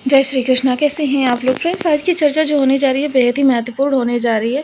जय श्री कृष्णा। कैसे हैं आप लोग फ्रेंड्स? आज की चर्चा जो होने जा रही है बेहद ही महत्वपूर्ण होने जा रही है।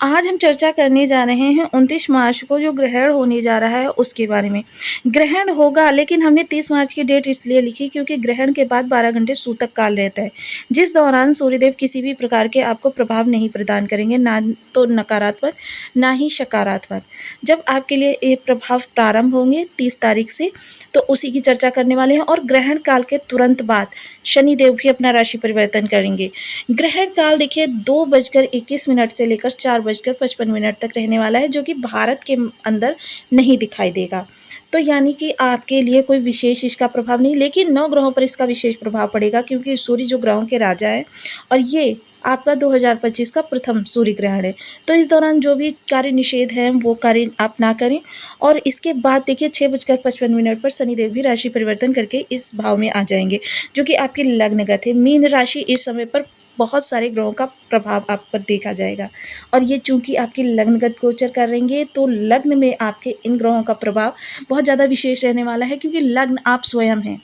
आज हम चर्चा करने जा रहे हैं 29 मार्च को जो ग्रहण होने जा रहा है उसके बारे में। ग्रहण होगा, लेकिन हमने 30 मार्च की डेट इसलिए लिखी क्योंकि ग्रहण के बाद 12 घंटे सूतक काल रहता है, जिस दौरान सूर्यदेव किसी भी प्रकार के आपको प्रभाव नहीं प्रदान करेंगे, ना तो नकारात्मक ना ही सकारात्मक। जब आपके लिए ये प्रभाव प्रारंभ होंगे 30 तारीख से, तो उसी की चर्चा करने वाले हैं। और ग्रहण काल के तुरंत बाद शनिदेव भी अपना राशि परिवर्तन करेंगे। ग्रहण काल देखिए 2:21 से लेकर 4:55 तक रहने वाला है, जो कि भारत के अंदर नहीं दिखाई देगा। तो यानी कि आपके लिए कोई विशेष इसका प्रभाव नहीं, लेकिन 9 ग्रहों पर इसका विशेष प्रभाव पड़ेगा क्योंकि सूर्य जो ग्रहों के राजा है और ये आपका 2025 का प्रथम सूर्य ग्रहण है। तो इस दौरान जो भी कार्य निषेध है वो कार्य आप ना करें। और इसके बाद देखिए 6:55 पर शनिदेव भी राशि परिवर्तन करके इस भाव में आ जाएंगे, जो कि आपकी लग्नगत है। मीन राशि इस समय पर बहुत सारे ग्रहों का प्रभाव आप पर देखा जाएगा, और ये चूंकि आपकी लग्नगत गोचर कर रहेंगे तो लग्न में आपके इन ग्रहों का प्रभाव बहुत ज़्यादा विशेष रहने वाला है, क्योंकि लग्न आप स्वयं हैं।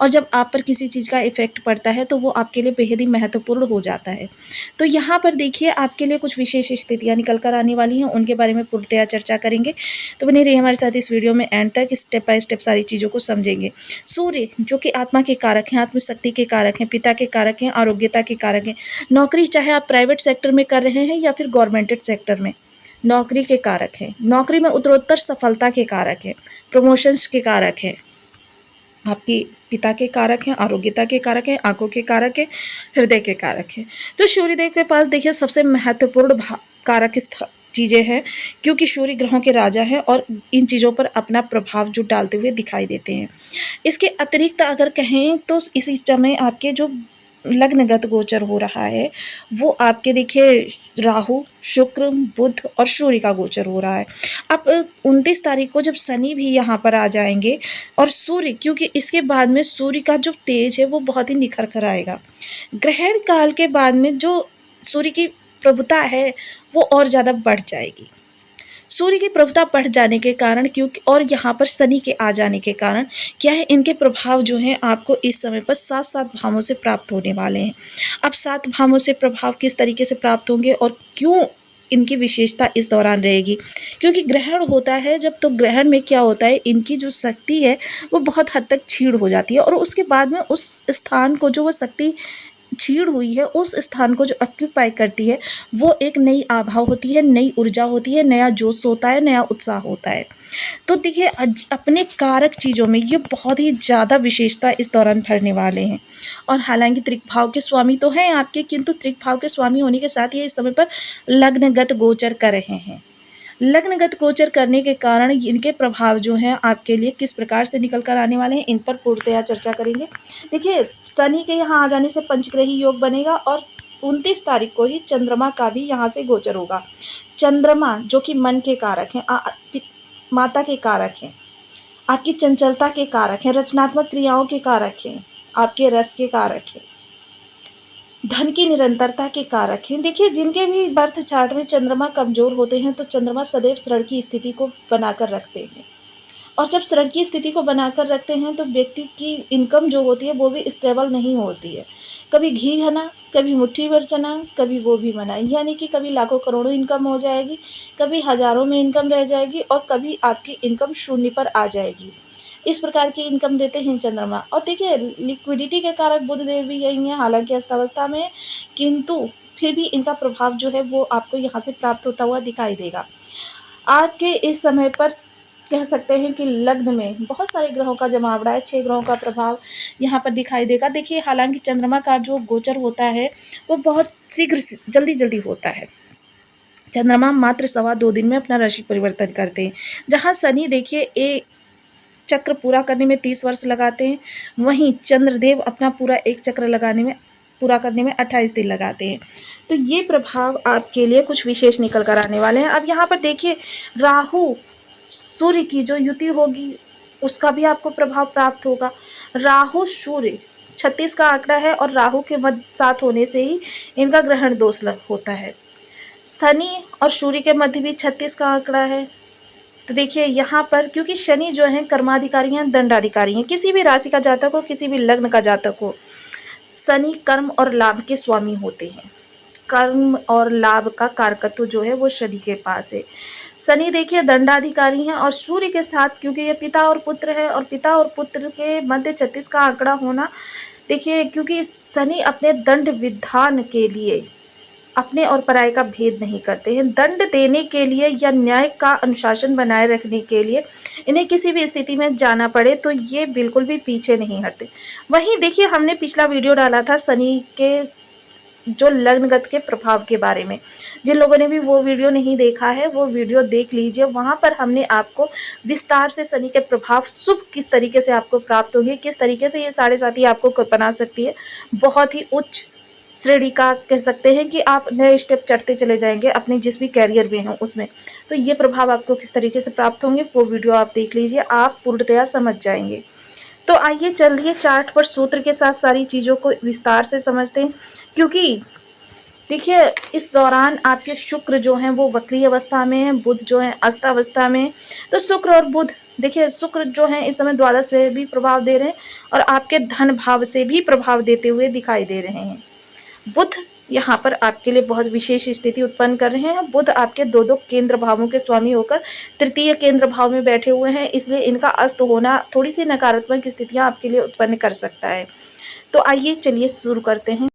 और जब आप पर किसी चीज़ का इफेक्ट पड़ता है तो वो आपके लिए बेहद ही महत्वपूर्ण हो जाता है। तो यहाँ पर देखिए आपके लिए कुछ विशेष स्थितियाँ निकल कर आने वाली हैं, उनके बारे में पूर्णतया चर्चा करेंगे। तो बने रहिए हमारे साथ इस वीडियो में एंड तक, स्टेप बाय स्टेप सारी चीज़ों को समझेंगे। सूर्य जो कि आत्मा के कारक हैं, आत्मशक्ति के कारक हैं, पिता के कारक हैं, आरोग्यता के कारक हैं। नौकरी चाहे आप प्राइवेट सेक्टर में कर रहे हैं या फिर गवर्नमेंटेड सेक्टर में, नौकरी के कारक हैं। नौकरी में उत्तरोत्तर सफलता के कारक हैं, प्रमोशंस के कारक हैं, आपकी पिता के कारक हैं, आरोग्यता के कारक हैं, आंखों के कारक हैं, हृदय के कारक हैं। तो सूर्यदेव के पास देखिए सबसे महत्वपूर्ण कारक चीज़ें हैं, क्योंकि सूर्य ग्रहों के राजा हैं और इन चीज़ों पर अपना प्रभाव जो डालते हुए दिखाई देते हैं। इसके अतिरिक्त अगर कहें तो इसी समय आपके जो लग्नगत गोचर हो रहा है वो आपके देखिए राहु, शुक्र, बुध और सूर्य का गोचर हो रहा है। अब 29 तारीख को जब शनि भी यहाँ पर आ जाएंगे और सूर्य, क्योंकि इसके बाद में सूर्य का जो तेज है वो बहुत ही निखर कर आएगा। ग्रहण काल के बाद में जो सूर्य की प्रभुता है वो और ज़्यादा बढ़ जाएगी। सूर्य की प्रभुता बढ़ जाने के कारण, क्योंकि और यहाँ पर शनि के आ जाने के कारण क्या है, इनके प्रभाव जो हैं आपको इस समय पर 7-7 भावों से प्राप्त होने वाले हैं। अब 7 भावों से प्रभाव किस तरीके से प्राप्त होंगे और क्यों इनकी विशेषता इस दौरान रहेगी, क्योंकि ग्रहण होता है जब, तो ग्रहण में क्या होता है, इनकी जो शक्ति है वो बहुत हद तक क्षीण हो जाती है और उसके बाद में उस स्थान को जो वो शक्ति छीड़ हुई है उस स्थान को जो ऑक्यूपाई करती है वो एक नई आभा होती है, नई ऊर्जा होती है, नया जोश होता है, नया उत्साह होता है। तो देखिए अपने कारक चीज़ों में ये बहुत ही ज़्यादा विशेषता इस दौरान भरने वाले हैं। और हालांकि त्रिक भाव के स्वामी तो हैं आपके, किंतु त्रिक भाव के स्वामी होने के साथ ये इस समय पर लग्नगत गोचर कर रहे हैं। लग्नगत गोचर करने के कारण इनके प्रभाव जो हैं आपके लिए किस प्रकार से निकल कर आने वाले हैं, इन पर पूर्णतया चर्चा करेंगे। देखिए शनि के यहाँ आ जाने से पंचग्रही योग बनेगा और 29 तारीख को ही चंद्रमा का भी यहाँ से गोचर होगा। चंद्रमा जो कि मन के कारक हैं, माता के कारक हैं, आपकी चंचलता के कारक हैं, रचनात्मक क्रियाओं के कारक हैं, आपके रस के कारक हैं, धन की निरंतरता के कारक हैं। देखिए जिनके भी बर्थ चार्ट में चंद्रमा कमजोर होते हैं तो चंद्रमा सदैव ऋण की स्थिति को बनाकर रखते हैं, और जब ऋण की स्थिति को बनाकर रखते हैं तो व्यक्ति की इनकम जो होती है वो भी स्टेबल नहीं होती है। कभी घी घना, कभी मुट्ठी भर चना, कभी वो भी मना, यानी कि कभी लाखों करोड़ों इनकम हो जाएगी, कभी हज़ारों में इनकम रह जाएगी और कभी आपकी इनकम शून्य पर आ जाएगी। इस प्रकार की इनकम देते हैं चंद्रमा। और देखिए लिक्विडिटी के कारक बुध देव भी यही हैं, हालांकि अस्थावस्था में, किंतु फिर भी इनका प्रभाव जो है वो आपको यहाँ से प्राप्त होता हुआ दिखाई देगा। आपके इस समय पर कह सकते हैं कि लग्न में बहुत सारे ग्रहों का जमावड़ा है, 6 ग्रहों का प्रभाव यहाँ पर दिखाई देगा। देखिए हालांकि चंद्रमा का जो गोचर होता है वो बहुत शीघ्र जल्दी जल्दी होता है। चंद्रमा मात्र 2.25 दिन में अपना राशि परिवर्तन करते हैं। जहाँ शनि देखिए एक चक्र पूरा करने में 30 वर्ष लगाते हैं, वहीं चंद्रदेव अपना पूरा एक चक्र पूरा करने में 28 दिन लगाते हैं। तो ये प्रभाव आपके लिए कुछ विशेष निकल कर आने वाले हैं। अब यहाँ पर देखिए राहु सूर्य की जो युति होगी उसका भी आपको प्रभाव प्राप्त होगा। राहु सूर्य 36 का आंकड़ा है और राहु के मध्य साथ होने से ही इनका ग्रहण दोष होता है। शनि और सूर्य के मध्य भी 36 का आंकड़ा है। तो देखिए यहाँ पर क्योंकि शनि जो है कर्माधिकारी हैं, दंडाधिकारी हैं, किसी भी राशि का जातक हो, किसी भी लग्न का जातक हो, शनि कर्म और लाभ के स्वामी होते हैं। कर्म और लाभ का कारकत्व जो है वो शनि के पास है। शनि देखिए दंडाधिकारी हैं और सूर्य के साथ, क्योंकि ये पिता और पुत्र है और पिता और पुत्र के मध्य 36 का आंकड़ा होना, देखिए क्योंकि शनि अपने दंड विधान के लिए अपने और पराये का भेद नहीं करते हैं। दंड देने के लिए या न्याय का अनुशासन बनाए रखने के लिए इन्हें किसी भी स्थिति में जाना पड़े तो ये बिल्कुल भी पीछे नहीं हटते। वहीं देखिए हमने पिछला वीडियो डाला था शनि के जो लग्नगत के प्रभाव के बारे में। जिन लोगों ने भी वो वीडियो नहीं देखा है वो वीडियो देख लीजिए। वहाँ पर हमने आपको विस्तार से शनि के प्रभाव शुभ किस तरीके से आपको प्राप्त होंगे, किस तरीके से ये साढ़े साथी आपको बना सकती है। बहुत ही उच्च श्रेणी का कह सकते हैं कि आप नए स्टेप चढ़ते चले जाएंगे अपने जिस भी कैरियर में हो उसमें। तो ये प्रभाव आपको किस तरीके से प्राप्त होंगे वो वीडियो आप देख लीजिए, आप पूर्णतया समझ जाएंगे। तो आइए चलिए चार्ट पर सूत्र के साथ सारी चीज़ों को विस्तार से समझते हैं। क्योंकि देखिए इस दौरान आपके शुक्र जो हैं वो वक्री अवस्था में हैं, बुध जो है अस्तावस्था में है। तो शुक्र और बुध देखिए, शुक्र जो है इस समय द्वादश से भी प्रभाव दे रहे हैं और आपके धन भाव से भी प्रभाव देते हुए दिखाई दे रहे हैं। बुध यहाँ पर आपके लिए बहुत विशेष स्थिति उत्पन्न कर रहे हैं। बुध आपके दो केंद्र भावों के स्वामी होकर तृतीय केंद्र भाव में बैठे हुए हैं, इसलिए इनका अस्त होना थोड़ी सी नकारात्मक स्थितियाँ आपके लिए उत्पन्न कर सकता है। तो आइए चलिए शुरू करते हैं।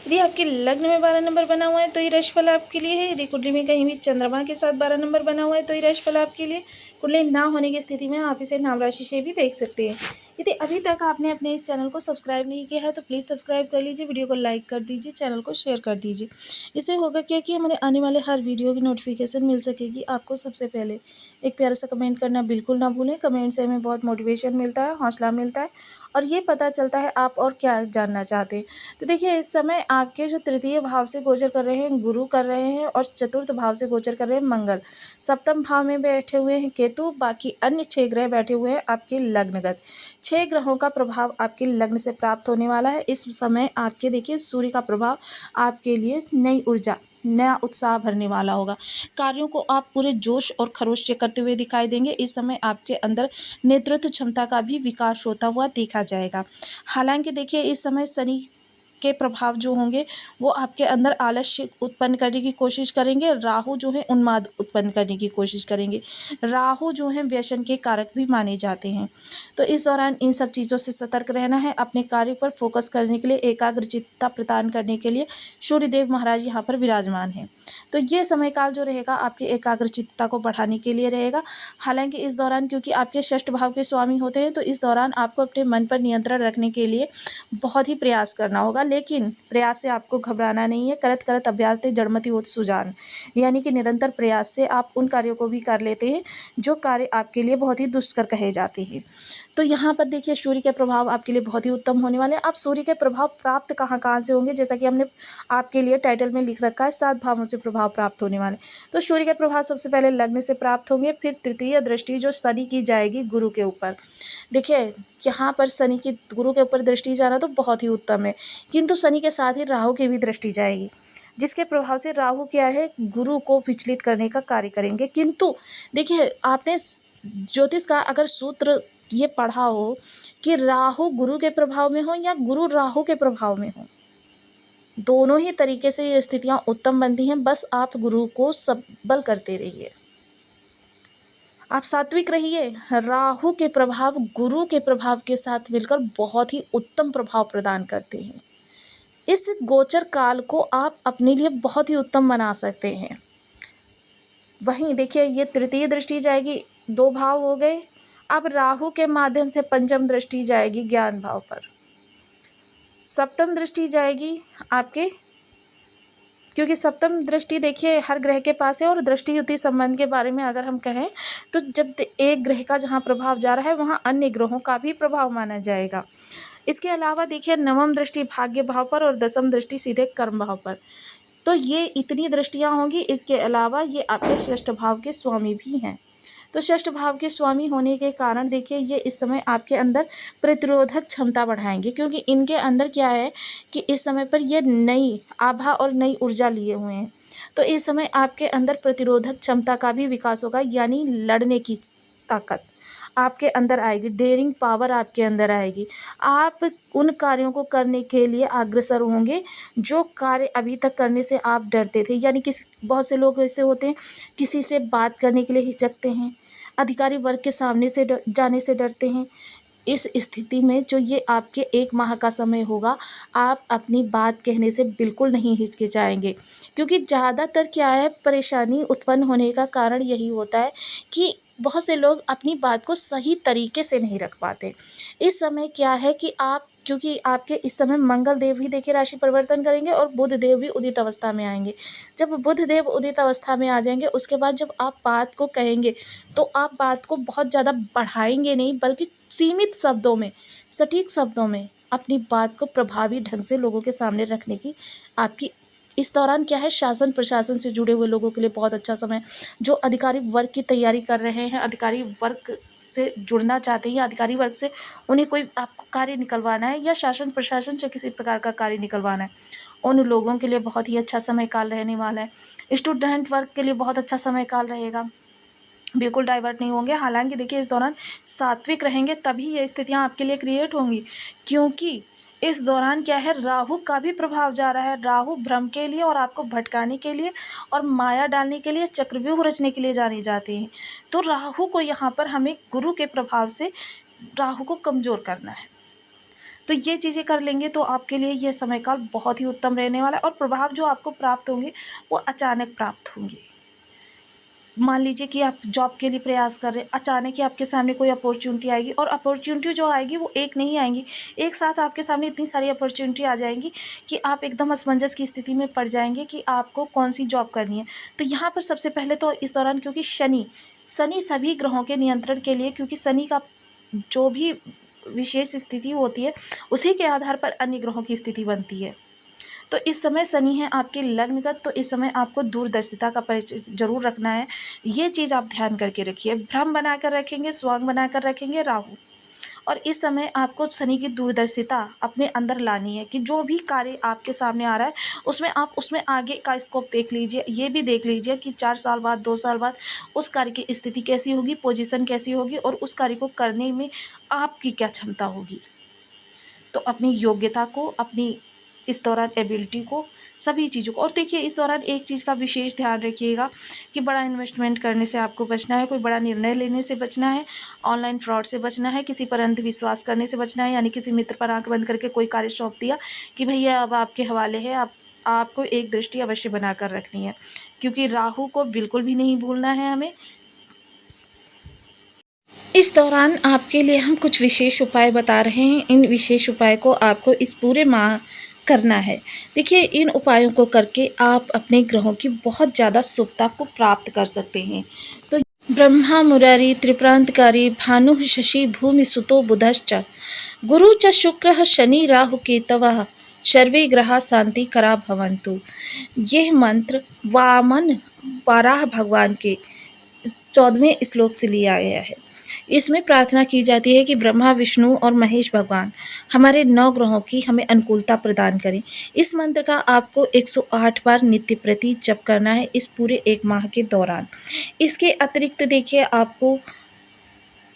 यदि आपके लग्न में 12 नंबर बना हुआ है तो ये राशिफल आपके लिए है। यदि कुंडली में कहीं भी चंद्रमा के साथ 12 नंबर बना हुआ है तो ये राशिफल आपके लिए। कुंडली ना होने की स्थिति में आप इसे नाम राशि से भी देख सकते हैं। यदि अभी तक आपने अपने इस चैनल को सब्सक्राइब नहीं किया है तो प्लीज़ सब्सक्राइब कर लीजिए, वीडियो को लाइक कर दीजिए, चैनल को शेयर कर दीजिए। इससे होगा क्या कि हमारे आने वाले हर वीडियो की नोटिफिकेशन मिल सकेगी आपको सबसे पहले। एक प्यारा सा कमेंट करना बिल्कुल ना भूलें। कमेंट से हमें बहुत मोटिवेशन मिलता है, हौसला मिलता है और ये पता चलता है आप और क्या जानना चाहते हैं। तो देखिए इस समय आपके जो तृतीय भाव से गोचर कर रहे हैं गुरु कर रहे हैं और चतुर्थ भाव से गोचर कर रहे हैं मंगल। सप्तम भाव में बैठे हुए हैं केतु, बाकी अन्य 6 ग्रह बैठे हुए हैं आपके लग्नगत। 6 ग्रहों का प्रभाव आपके लग्न से प्राप्त होने वाला है। इस समय आपके देखिए सूर्य का प्रभाव आपके लिए नई ऊर्जा, नया उत्साह भरने वाला होगा। कार्यों को आप पूरे जोश और खरोश से करते हुए दिखाई देंगे। इस समय आपके अंदर नेतृत्व क्षमता का भी विकास होता हुआ देखा जाएगा। हालांकि देखिए इस समय शनि के प्रभाव जो होंगे वो आपके अंदर आलस्य उत्पन्न करने की कोशिश करेंगे। राहु जो है उन्माद उत्पन्न करने की कोशिश करेंगे। राहु जो है व्यसन के कारक भी माने जाते हैं। तो इस दौरान इन सब चीज़ों से सतर्क रहना है। अपने कार्य पर फोकस करने के लिए, एकाग्रचित्ता प्रदान करने के लिए सूर्यदेव महाराज यहाँ पर विराजमान हैं। तो ये समय काल जो रहेगा आपकी एकाग्रचित्ता को बढ़ाने के लिए रहेगा। हालांकि इस दौरान क्योंकि आपके षष्ठ भाव के स्वामी होते हैं तो इस दौरान आपको अपने मन पर नियंत्रण रखने के लिए बहुत ही प्रयास करना होगा। लेकिन प्रयास से आपको घबराना नहीं है। करत करत अभ्यास ते जड़मति होत सुजान, यानी कि निरंतर प्रयास से आप उन कार्यों को भी कर लेते हैं जो कार्य आपके लिए बहुत ही दुष्कर कहे जाते हैं। तो यहाँ पर देखिए सूर्य के प्रभाव आपके लिए बहुत ही उत्तम होने वाले हैं। अब सूर्य के प्रभाव प्राप्त कहाँ कहाँ से होंगे, जैसा कि हमने आपके लिए टाइटल में लिख रखा है 7 भावों से प्रभाव प्राप्त होने वाले। तो सूर्य के प्रभाव सबसे पहले लग्न से प्राप्त होंगे, फिर तृतीय दृष्टि जो शनि की जाएगी गुरु के ऊपर। देखिए यहाँ पर शनि की गुरु के ऊपर दृष्टि जाना तो बहुत ही उत्तम है, किंतु शनि के साथ ही राहु की भी दृष्टि जाएगी, जिसके प्रभाव से राहु क्या है गुरु को विचलित करने का कार्य करेंगे। किंतु देखिए आपने ज्योतिष का अगर सूत्र ये पढ़ा हो कि राहु गुरु के प्रभाव में हो या गुरु राहु के प्रभाव में हो, दोनों ही तरीके से ये स्थितियां उत्तम बनती हैं। बस आप गुरु को सबल करते रहिए, आप सात्विक रहिए। राहु के प्रभाव गुरु के प्रभाव के साथ मिलकर बहुत ही उत्तम प्रभाव प्रदान करते हैं। इस गोचर काल को आप अपने लिए बहुत ही उत्तम बना सकते हैं। वहीं देखिए ये तृतीय दृष्टि जाएगी, 2 भाव हो गए। अब राहु के माध्यम से पंचम दृष्टि जाएगी ज्ञान भाव पर, सप्तम दृष्टि जाएगी आपके, क्योंकि सप्तम दृष्टि देखिए हर ग्रह के पास है। और दृष्टि युति संबंध के बारे में अगर हम कहें तो जब एक ग्रह का जहाँ प्रभाव जा रहा है वहाँ अन्य ग्रहों का भी प्रभाव माना जाएगा। इसके अलावा देखिए नवम दृष्टि भाग्य भाव पर और दसम दृष्टि सीधे कर्म भाव पर। तो ये इतनी दृष्टियाँ होंगी। इसके अलावा ये आपके षष्ठ भाव के स्वामी भी हैं। तो षष्ठ भाव के स्वामी होने के कारण देखिए ये इस समय आपके अंदर प्रतिरोधक क्षमता बढ़ाएंगे, क्योंकि इनके अंदर क्या है कि इस समय पर ये नई आभा और नई ऊर्जा लिए हुए हैं। तो इस समय आपके अंदर प्रतिरोधक क्षमता का भी विकास होगा, यानी लड़ने की ताकत। आपके अंदर आएगी, डेयरिंग पावर आपके अंदर आएगी। आप उन कार्यों को करने के लिए अग्रसर होंगे जो कार्य अभी तक करने से आप डरते थे। यानी कि बहुत से लोग ऐसे होते हैं, किसी से बात करने के लिए हिचकते हैं, अधिकारी वर्ग के सामने से जाने से डरते हैं। इस स्थिति में जो ये आपके 1 माह का समय होगा, आप अपनी बात कहने से बिल्कुल नहीं हिचकिचाएँगे, क्योंकि ज़्यादातर क्या है, परेशानी उत्पन्न होने का कारण यही होता है कि बहुत से लोग अपनी बात को सही तरीके से नहीं रख पाते। इस समय क्या है कि आप, क्योंकि आपके इस समय मंगल देव भी देखिए राशि परिवर्तन करेंगे और बुध देव भी उदित अवस्था में आएँगे। जब बुध देव उदित अवस्था में आ जाएँगे, उसके बाद जब आप बात को कहेंगे, तो आप बात को बहुत ज़्यादा बढ़ाएँगे नहीं, बल्कि सीमित शब्दों में, सटीक शब्दों में अपनी बात को प्रभावी ढंग से लोगों के सामने रखने की आपकी इस दौरान क्या है, शासन प्रशासन से जुड़े हुए लोगों के लिए बहुत अच्छा समय। जो अधिकारी वर्ग की तैयारी कर रहे हैं, अधिकारी वर्ग से जुड़ना चाहते हैं, या अधिकारी वर्ग से उन्हें कोई आपको कार्य निकलवाना है, या शासन प्रशासन से किसी प्रकार का कार्य निकलवाना है, उन लोगों के लिए बहुत ही अच्छा समय काल रहने वाला है। स्टूडेंट वर्ग के लिए बहुत अच्छा समय काल रहेगा, बिल्कुल डाइवर्ट नहीं होंगे। हालांकि देखिए इस दौरान सात्विक रहेंगे तभी ये स्थितियां आपके लिए क्रिएट होंगी, क्योंकि इस दौरान क्या है, राहु का भी प्रभाव जा रहा है। राहु भ्रम के लिए और आपको भटकाने के लिए और माया डालने के लिए, चक्रव्यूह रचने के लिए जाने जाते हैं। तो राहु को यहाँ पर हमें गुरु के प्रभाव से राहु को कमज़ोर करना है। तो ये चीज़ें कर लेंगे तो आपके लिए यह समय काल बहुत ही उत्तम रहने वाला है। और प्रभाव जो आपको प्राप्त होंगे वो अचानक प्राप्त होंगे। मान लीजिए कि आप जॉब के लिए प्रयास कर रहे हैं, अचानक ही आपके सामने कोई अपॉर्चुनिटी आएगी, और अपॉर्चुनिटी जो आएगी वो एक नहीं आएंगी, एक साथ आपके सामने इतनी सारी अपॉर्चुनिटी आ जाएंगी कि आप एकदम असमंजस की स्थिति में पड़ जाएंगे कि आपको कौन सी जॉब करनी है। तो यहाँ पर सबसे पहले तो इस दौरान, क्योंकि शनि सभी ग्रहों के नियंत्रण के लिए, क्योंकि शनि का जो भी विशेष स्थिति होती है उसी के आधार पर अन्य ग्रहों की स्थिति बनती है। तो इस समय शनि है आपके लग्नगत, तो इस समय आपको दूरदर्शिता का परिचय ज़रूर रखना है। ये चीज़ आप ध्यान करके रखिए। भ्रम बनाकर रखेंगे, स्वांग बनाकर रखेंगे राहु। और इस समय आपको शनि की दूरदर्शिता अपने अंदर लानी है कि जो भी कार्य आपके सामने आ रहा है उसमें आप उसमें आगे का स्कोप देख लीजिए। ये भी देख लीजिए कि 4 साल बाद, 2 साल बाद उस कार्य की स्थिति कैसी होगी, पोजीशन कैसी होगी, और उस कार्य को करने में आपकी क्या क्षमता होगी। तो अपनी योग्यता को, अपनी इस दौरान एबिलिटी को, सभी चीज़ों को। और देखिए इस दौरान एक चीज़ का विशेष ध्यान रखिएगा कि बड़ा इन्वेस्टमेंट करने से आपको बचना है, कोई बड़ा निर्णय लेने से बचना है, ऑनलाइन फ्रॉड से बचना है, किसी पर अंधविश्वास करने से बचना है। यानी किसी मित्र पर आंख बंद करके कोई कार्य सौंप दिया कि भैया अब आपके हवाले है, आपको एक दृष्टि अवश्य बनाकर रखनी है, क्योंकि राहु को बिल्कुल भी नहीं भूलना है हमें। इस दौरान आपके लिए हम कुछ विशेष उपाय बता रहे हैं। इन विशेष उपाय को आपको इस पूरे माह करना है। देखिए इन उपायों को करके आप अपने ग्रहों की बहुत ज़्यादा शुभता को प्राप्त कर सकते हैं। तो ब्रह्मा मुरारी त्रिप्रांतकारी भानु शशि भूमि सुतो बुधश्च गुरु च शुक्र शनि राहु केतवः सर्वे ग्रहा शांति करा भवन्तु। यह मंत्र वामन वाराह भगवान के 14वें श्लोक से लिया गया है। इसमें प्रार्थना की जाती है कि ब्रह्मा विष्णु और महेश भगवान हमारे 9 ग्रहों की हमें अनुकूलता प्रदान करें। इस मंत्र का आपको 108 बार नित्य प्रति जप करना है इस पूरे 1 माह के दौरान। इसके अतिरिक्त देखिए आपको,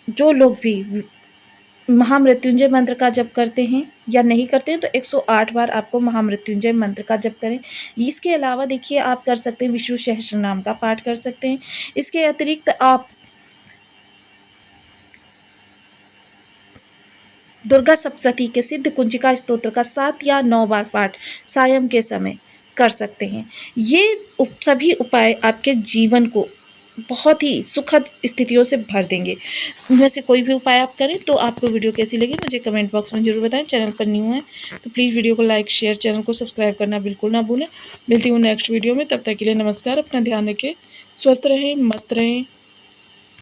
जो लोग भी महामृत्युंजय मंत्र का जप करते हैं या नहीं करते हैं, तो 108 बार आपको महामृत्युंजय मंत्र का जप करें। इसके अलावा देखिए आप कर सकते हैं विष्णु सहस्त्र नाम का पाठ कर सकते हैं। इसके अतिरिक्त आप दुर्गा सप्तशती के सिद्ध कुंजिका स्तोत्र का 7 या 9 बार पाठ सायं के समय कर सकते हैं। ये सभी उपाय आपके जीवन को बहुत ही सुखद स्थितियों से भर देंगे। इनमें से कोई भी उपाय आप करें तो आपको वीडियो कैसी लगी मुझे कमेंट बॉक्स में ज़रूर बताएं। चैनल पर न्यू है तो प्लीज़ वीडियो को लाइक शेयर, चैनल को सब्सक्राइब करना बिल्कुल ना भूलें। मिलती हूँ नेक्स्ट वीडियो में, तब तक के लिए नमस्कार। अपना ध्यान रखें, स्वस्थ रहें, मस्त रहें।